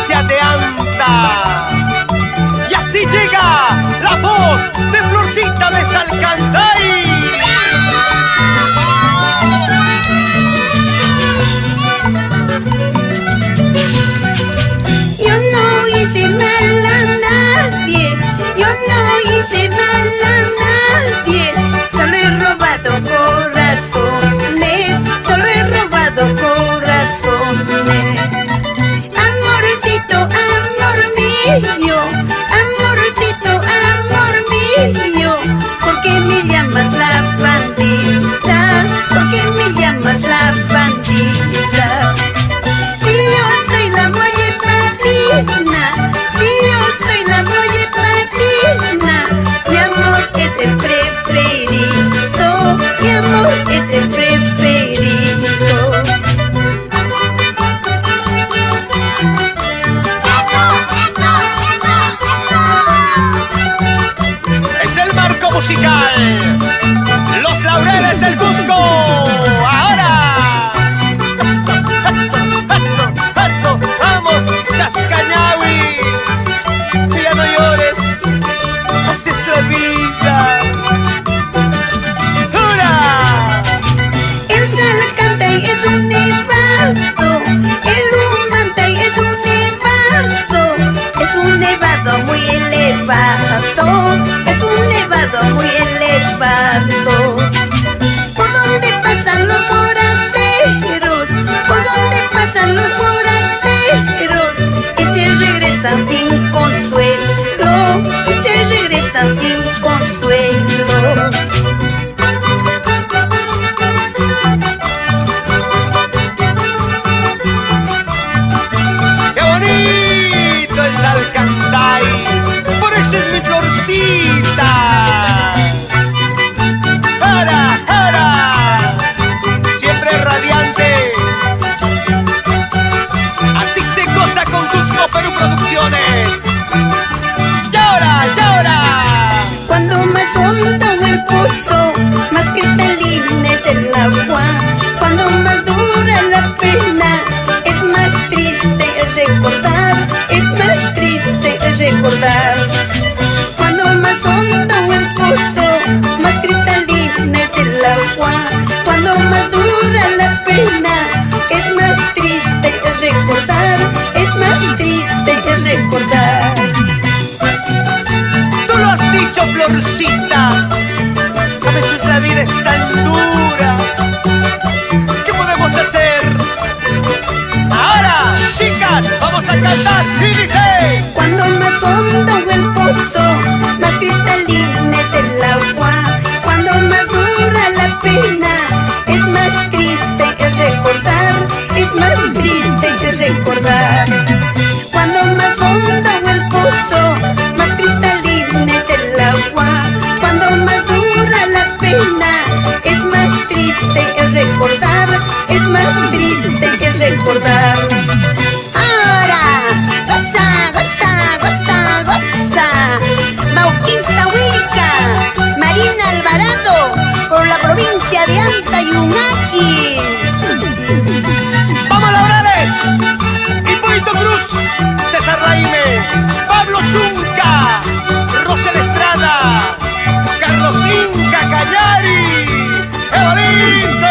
provincia de Anta. Y así llega la voz de Florcita de Salcantay. Yo no hice mal a nadie, yo no hice mal a nadie. Solo he robado corazones, solo he robado corazones. Amorcito, amor mío, amorcito, amor mío. ¿Por qué me llamas la bandida? ¿Por qué me llamas la bandida? Si yo soy la muelle patina, si yo soy la muelle patina, mi amor es el preferido, mi amor es el preferido. Es el marco musical, Los Laureles del Cusco. Ahora vamos, Chascañahui, ya no llores, así es la vida. ¡Hurra! El Salcantay es un nevado, el Humantay es un nevado muy elevado, es un nevado muy elevado. ¿Por dónde pasan los forasteros? ¿Por dónde pasan los forasteros? Y se regresan sin consuelo, y se regresan sin consuelo. ¡Qué bonito el Salcantay! ¡Por eso es mi Florcita! ¡Ara! Siempre radiante. Así se goza con Cusco Perú Producciones. ¡Y ahora! Cuando más hondo el pozo, más cristalina es el agua. Cuando más dura la pena, es más triste el recordar, es más triste el recordar. Cuando más hondo el pozo, más cristalina es el agua. Cuando más dura la pena, es más triste el recordar, es más triste el recordar. Tú lo has dicho, Florcita. A veces la vida es tan dura. ¿Qué podemos hacer? Ahora, chicas, vamos a cantar y dice: Cuando más hondo el pozo, más cristalina es el agua. Cuando más dura la pena, es más triste el recordar, es más triste el recordar. Cuando más hondo el pozo, más cristalina es el agua. Cuando más dura la pena, es más triste el recordar, es más triste el recordar. Ahora, goza, goza, goza, goza. Bautista Huica, Marina Alvarado, por la provincia de Antayumaki. ¡Vamos, Laureles! Hipólito Cruz, César Raime, Pablo Chunca, Rosel Estrada, Carlos Inca Callari. ¡Qué bonito!